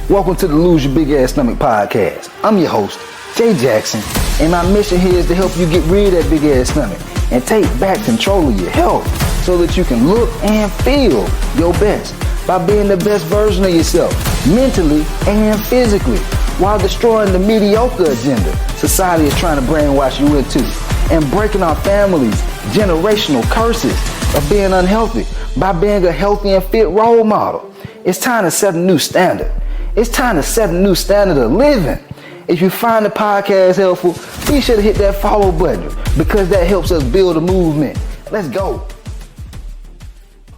Welcome to the Lose Your Big Ass Stomach podcast. I'm your host, Jay Jackson, and my mission here is to help you get rid of that big ass stomach and take back control of your health so that you can look and feel your best by being the best version of yourself, mentally and physically, while destroying the mediocre agenda society is trying to brainwash you into, and breaking our families' generational curses of being unhealthy by being a healthy and fit role model. It's time to set a new standard. It's time to set a new standard of living. If you find the podcast helpful, be sure to hit that follow button because that helps us build a movement. Let's go.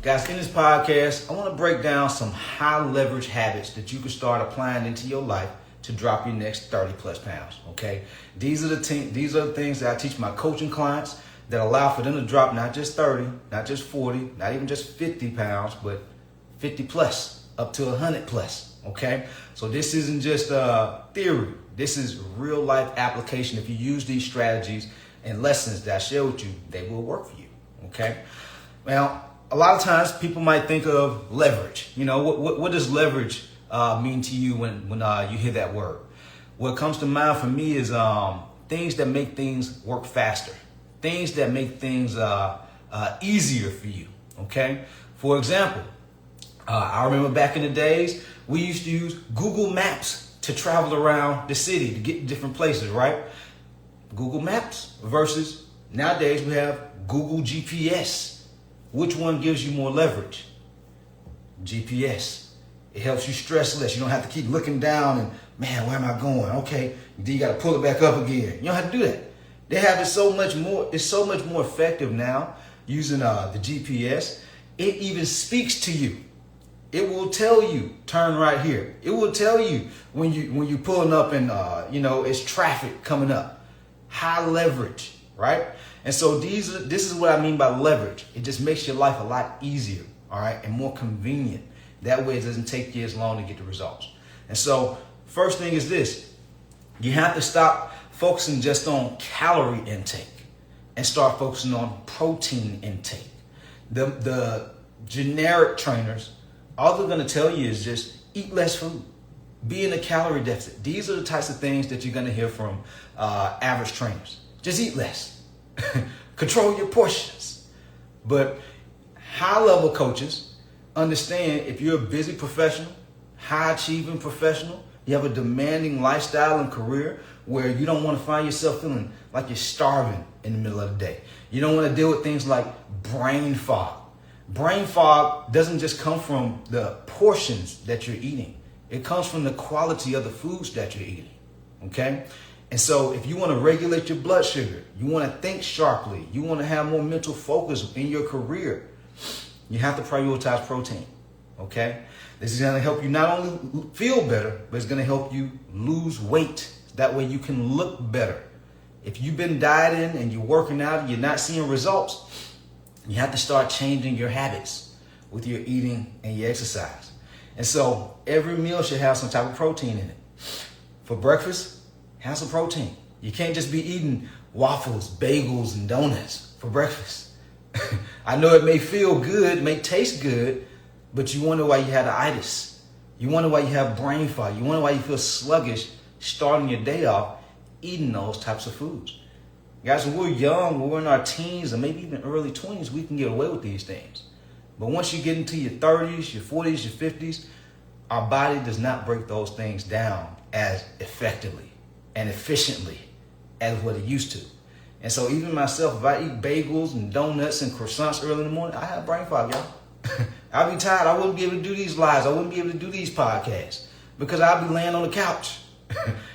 Guys, in this podcast, I want to break down some high leverage habits that you can start applying into your life to drop your next 30 plus pounds, okay? These are the things that I teach my coaching clients that allow for them to drop not just 30, not just 40, not even just 50 pounds, but 50 plus, up to 100 plus. Okay, so this isn't just theory. This is real life application. If you use these strategies and lessons that I share with you, they will work for you. Okay. Now, a lot of times people might think of leverage. You know, what does leverage mean to you when you hear that word? What comes to mind for me is things that make things work faster, things that make things easier for you. Okay. For example, I remember back in the days, we used to use Google Maps to travel around the city to get to different places, right? Google Maps versus nowadays we have Google GPS. Which one gives you more leverage? GPS. It helps you stress less. You don't have to keep looking down and, man, where am I going? Okay, then you got to pull it back up again. You don't have to do that. They have it so much more. It's so much more effective now using the GPS. It even speaks to you. It will tell you, turn right here. It will tell you when you're pulling up and it's traffic coming up. High leverage, right? And so this is what I mean by leverage. It just makes your life a lot easier, all right, and more convenient. That way it doesn't take you as long to get the results. And so first thing is this. You have to stop focusing just on calorie intake and start focusing on protein intake. The generic trainers, all they're going to tell you is just eat less food, be in a calorie deficit. These are the types of things that you're going to hear from average trainers. Just eat less, control your portions. But high level coaches understand if you're a busy professional, high achieving professional, you have a demanding lifestyle and career where you don't want to find yourself feeling like you're starving in the middle of the day. You don't want to deal with things like brain fog. Brain fog doesn't just come from the portions that you're eating. It comes from the quality of the foods that you're eating, okay? And so if you want to regulate your blood sugar, you want to think sharply, you want to have more mental focus in your career, you have to prioritize protein, okay? This is going to help you not only feel better, but it's going to help you lose weight. That way you can look better. If you've been dieting and you're working out and you're not seeing results, you have to start changing your habits with your eating and your exercise. And so every meal should have some type of protein in it. For breakfast, have some protein. You can't just be eating waffles, bagels, and donuts for breakfast. I know it may feel good, may taste good, but you wonder why you had itis. You wonder why you have brain fog. You wonder why you feel sluggish starting your day off eating those types of foods. Guys, when we're young, when we're in our teens, or maybe even early 20s, we can get away with these things. But once you get into your 30s, your 40s, your 50s, our body does not break those things down as effectively and efficiently as what it used to. And so even myself, if I eat bagels and donuts and croissants early in the morning, I have brain fog, y'all. I'll be tired. I wouldn't be able to do these lives. I wouldn't be able to do these podcasts because I'll be laying on the couch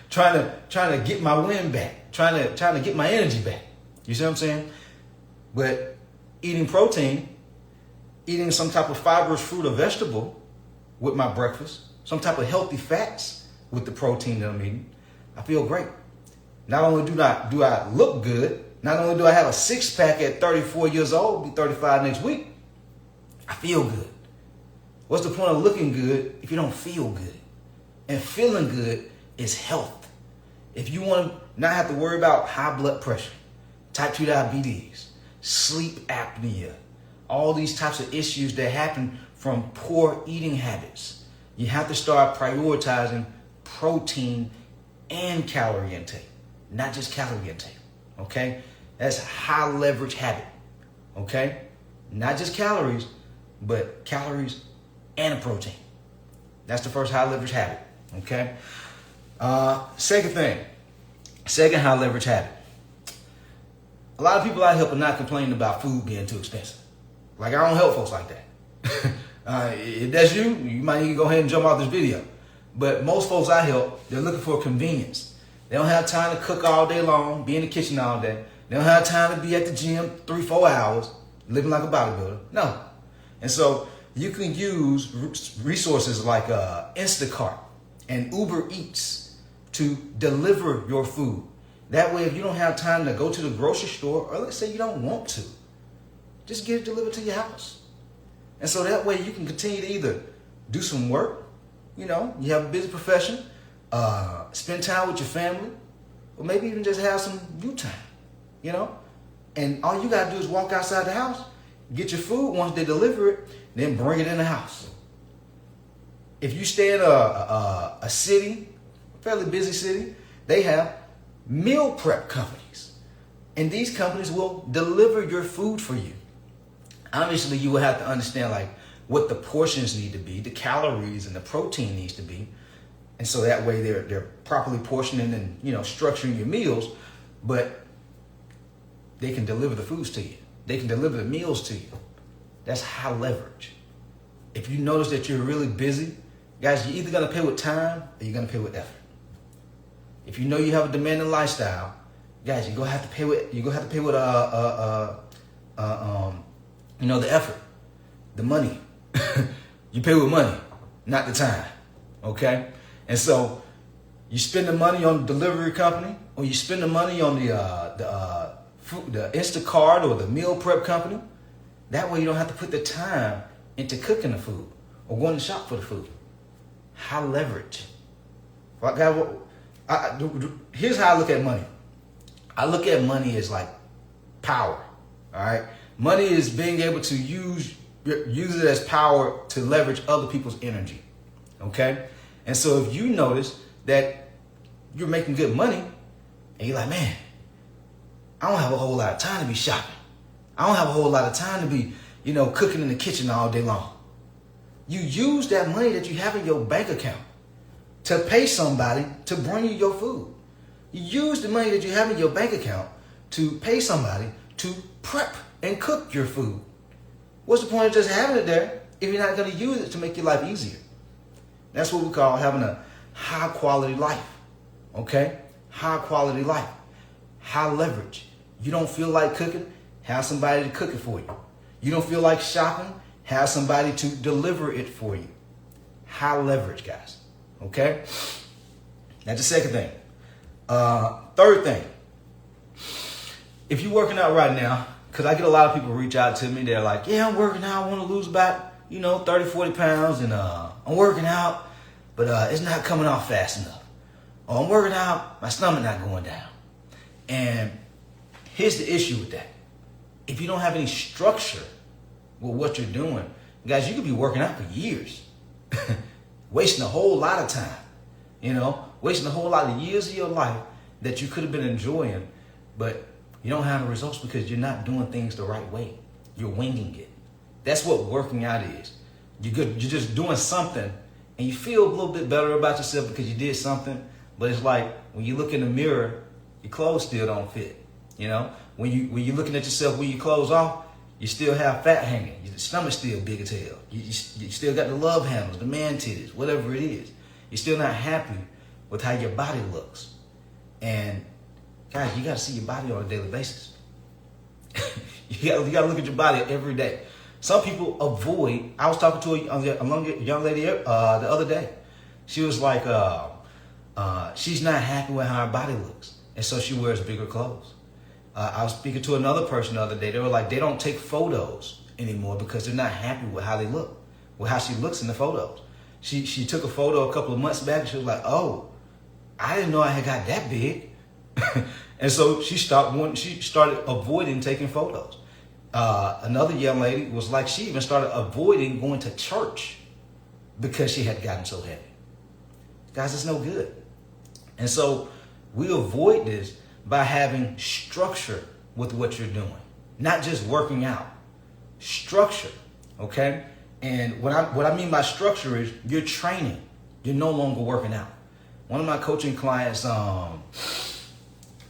trying to get my wind back. Trying to get my energy back. You see what I'm saying? But eating protein, eating some type of fibrous fruit or vegetable with my breakfast, some type of healthy fats with the protein that I'm eating, I feel great. Not only do I look good, not only do I have a six-pack at 34 years old, be 35 next week, I feel good. What's the point of looking good if you don't feel good? And feeling good is health. If you want to not have to worry about high blood pressure, type 2 diabetes, sleep apnea, all these types of issues that happen from poor eating habits, You have to start prioritizing protein and calorie intake, not just calorie intake, okay? That's a high leverage habit, okay? Not just calories, but calories and a protein. That's the first high leverage habit, okay? Second high leverage habit. A lot of people I help are not complaining about food being too expensive. Like, I don't help folks like that. If that's you, you might need to go ahead and jump off this video. But most folks I help, they're looking for convenience. They don't have time to cook all day long, be in the kitchen all day. They don't have time to be at the gym 3-4 hours, living like a bodybuilder. No. And so you can use resources like Instacart and Uber Eats to deliver your food. That way, if you don't have time to go to the grocery store, or let's say you don't want to, just get it delivered to your house. And so that way you can continue to either do some work, you know, you have a busy profession, spend time with your family, or maybe even just have some you time, you know? And all you gotta do is walk outside the house, get your food once they deliver it, then bring it in the house. If you stay in a city, a fairly busy city, they have meal prep companies. And these companies will deliver your food for you. Obviously, you will have to understand like what the portions need to be, the calories and the protein needs to be. And so that way they're properly portioning and, you know, structuring your meals, but they can deliver the foods to you. They can deliver the meals to you. That's high leverage. If you notice that you're really busy, guys, you're either gonna pay with time or you're gonna pay with effort. If you know you have a demanding lifestyle, guys, you're gonna have to pay with you know, the effort, the money. You pay with money, not the time. Okay? And so you spend the money on the delivery company, or you spend the money on the Instacart or the meal prep company. That way you don't have to put the time into cooking the food or going to shop for the food. High leverage. Here's how I look at money. I look at money as like power. All right? Money is being able to use it as power to leverage other people's energy. Okay? And so if you notice that you're making good money and you're like, man, I don't have a whole lot of time to be shopping. I don't have a whole lot of time to be, you know, cooking in the kitchen all day long. You use that money that you have in your bank account to pay somebody to bring you your food. You use the money that you have in your bank account to pay somebody to prep and cook your food. What's the point of just having it there if you're not going to use it to make your life easier? That's what we call having a high quality life. Okay? High quality life. High leverage. You don't feel like cooking? Have somebody to cook it for you. You don't feel like shopping? Have somebody to deliver it for you. High leverage, guys. Okay? That's the second thing. Third thing. If you're working out right now, because I get a lot of people reach out to me, they're like, yeah, I'm working out. I want to lose about, 30, 40 pounds. And I'm working out, but it's not coming off fast enough. Or I'm working out, my stomach not going down. And here's the issue with that. If you don't have any structure with what you're doing, guys, you could be working out for years, wasting a whole lot of time, wasting a whole lot of years of your life that you could have been enjoying, but you don't have the results because you're not doing things the right way. You're winging it. That's what working out is. You're just doing something and you feel a little bit better about yourself because you did something, but it's like when you look in the mirror, your clothes still don't fit. When you're looking at yourself with your clothes off, you still have fat hanging. Your stomach's still big as hell. You still got the love handles, the man titties, whatever it is. You're still not happy with how your body looks. And guys, you got to see your body on a daily basis. you got to look at your body every day. Some people avoid. I was talking to a young lady the other day. She was like, she's not happy with how her body looks, and so she wears bigger clothes. I was speaking to another person the other day. They were like, they don't take photos anymore because they're not happy with how they look, with how she looks in the photos. She took a photo a couple of months back and she was like, oh, I didn't know I had got that big. And so she started avoiding taking photos. Another young lady was like, she even started avoiding going to church because she had gotten so heavy. Guys, it's no good. And so we avoid this by having structure with what you're doing, not just working out. Structure, okay? And what I mean by structure is you're training. You're no longer working out. One of my coaching clients,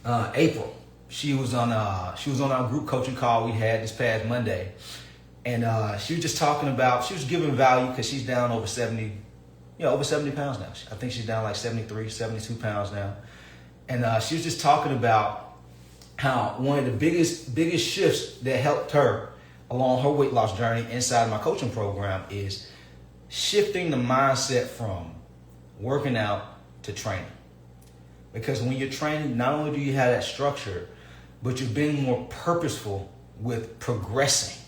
April, she was on our group coaching call we had this past Monday, and she was just talking about, she was giving value because she's down over 70 pounds now. I think she's down like 73, 72 pounds now. And she was just talking about how one of the biggest shifts that helped her along her weight loss journey inside of my coaching program is shifting the mindset from working out to training. Because when you're training, not only do you have that structure, but you're being more purposeful with progressing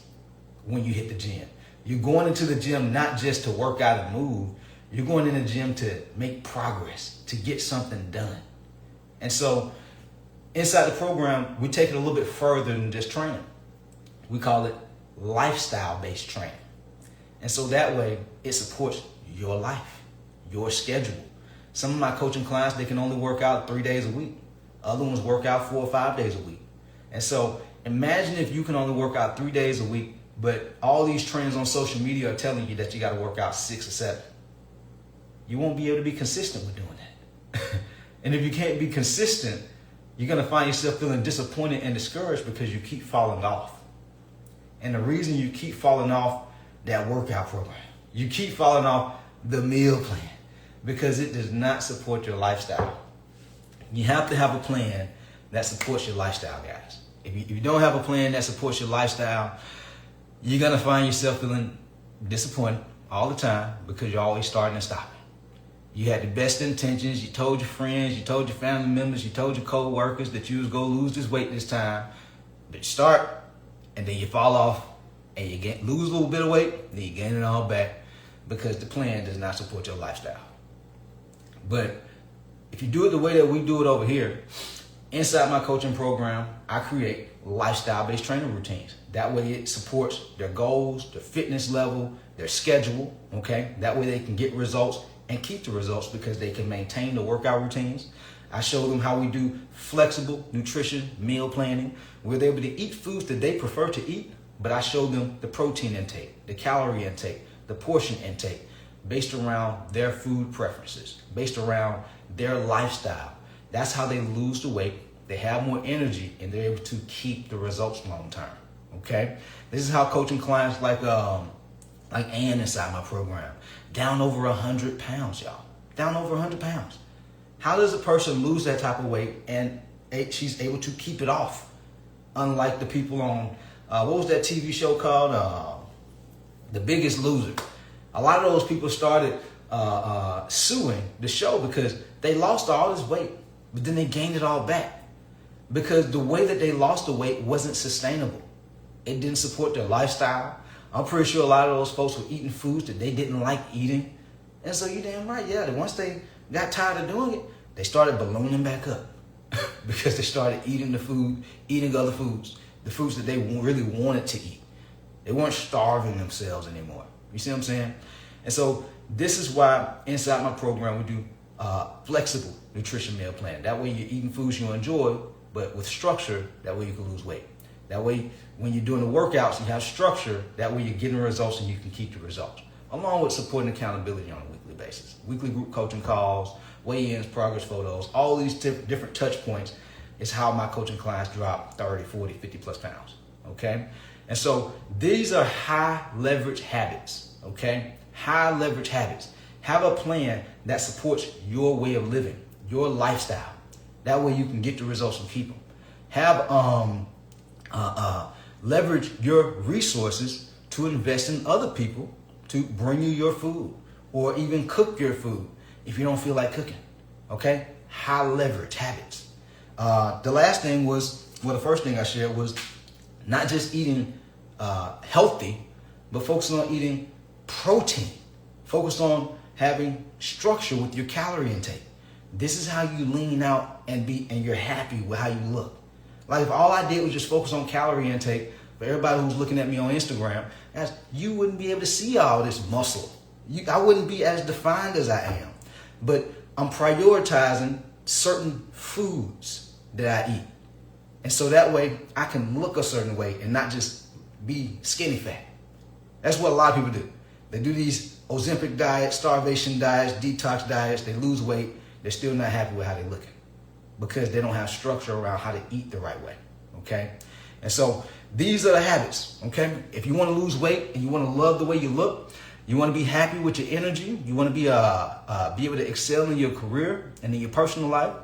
when you hit the gym. You're going into the gym not just to work out and move. You're going in the gym to make progress, to get something done. And so inside the program, we take it a little bit further than just training. We call it lifestyle-based training. And so that way, it supports your life, your schedule. Some of my coaching clients, they can only work out 3 days a week. Other ones work out 4 or 5 days a week. And so imagine if you can only work out 3 days a week, but all these trends on social media are telling you that you got to work out 6 or 7. You won't be able to be consistent with doing that. And if you can't be consistent, you're going to find yourself feeling disappointed and discouraged because you keep falling off. And the reason you keep falling off that workout program, you keep falling off the meal plan, because it does not support your lifestyle. You have to have a plan that supports your lifestyle, guys. If you don't have a plan that supports your lifestyle, you're going to find yourself feeling disappointed all the time because you're always starting and stopping. You had the best intentions. You told your friends, you told your family members, you told your co-workers that you was going to lose this weight this time. But you start, and then you fall off, and you lose a little bit of weight, then you gain it all back because the plan does not support your lifestyle. But if you do it the way that we do it over here, inside my coaching program, I create lifestyle-based training routines. That way it supports their goals, their fitness level, their schedule, okay? That way they can get results and keep the results because they can maintain the workout routines. I show them how we do flexible nutrition, meal planning, where they're able to eat foods that they prefer to eat, but I show them the protein intake, the calorie intake, the portion intake, based around their food preferences, based around their lifestyle. That's how they lose the weight. They have more energy and they're able to keep the results long term. Okay? This is how coaching clients like Ann inside my program, down over 100 pounds, y'all. Down over 100 pounds. How does a person lose that type of weight and she's able to keep it off? Unlike the people on, what was that TV show called? The Biggest Loser. A lot of those people started suing the show because they lost all this weight, but then they gained it all back because the way that they lost the weight wasn't sustainable. It didn't support their lifestyle. I'm pretty sure a lot of those folks were eating foods that they didn't like eating. And so you're damn right, yeah, once they got tired of doing it, they started ballooning back up because they started eating other foods, the foods that they really wanted to eat. They weren't starving themselves anymore. You see what I'm saying? And so this is why inside my program we do flexible nutrition meal plan. That way you're eating foods you enjoy, but with structure, that way you can lose weight. That way when you're doing the workouts, you have structure. That way you're getting results and you can keep the results. Along with supporting accountability on a weekly basis. Weekly group coaching calls, weigh-ins, progress photos, all these different touch points is how my coaching clients drop 30, 40, 50 plus pounds. Okay? And so these are high leverage habits. Okay? High leverage habits. Have a plan that supports your way of living, your lifestyle. That way you can get the results and keep them. Have leverage your resources to invest in other people to bring you your food or even cook your food if you don't feel like cooking. Okay? High leverage habits. The last thing was, well, the first thing I shared was not just eating healthy, but focusing on eating protein. Focus on having structure with your calorie intake. This is how you lean out and you're happy with how you look. Like if all I did was just focus on calorie intake, for everybody who's looking at me on Instagram, you wouldn't be able to see all this muscle I wouldn't be as defined as I am. But I'm prioritizing certain foods that I eat. And so that way I can look a certain way and not just be skinny fat. That's what a lot of people do. They do these Ozempic diets, starvation diets, detox diets. They lose weight. They're still not happy with how they're looking because they don't have structure around how to eat the right way. Okay? And so these are the habits. Okay? If you want to lose weight and you want to love the way you look, you want to be happy with your energy, you want to be able to excel in your career and in your personal life,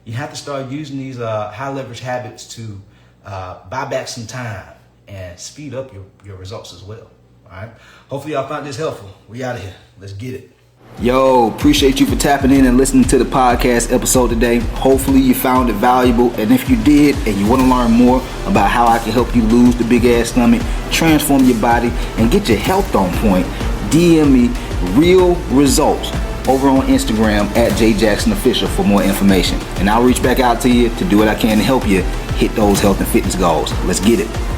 you have to start using these high leverage habits to buy back some time and speed up your results as well. All right. Hopefully y'all found this helpful. We out of here. Let's get it. Yo, appreciate you for tapping in and listening to the podcast episode today. Hopefully you found it valuable. And if you did and you want to learn more about how I can help you lose the big ass stomach, transform your body, and get your health on point, DM me real results over on Instagram at JJacksonOfficial for more information. And I'll reach back out to you to do what I can to help you hit those health and fitness goals. Let's get it.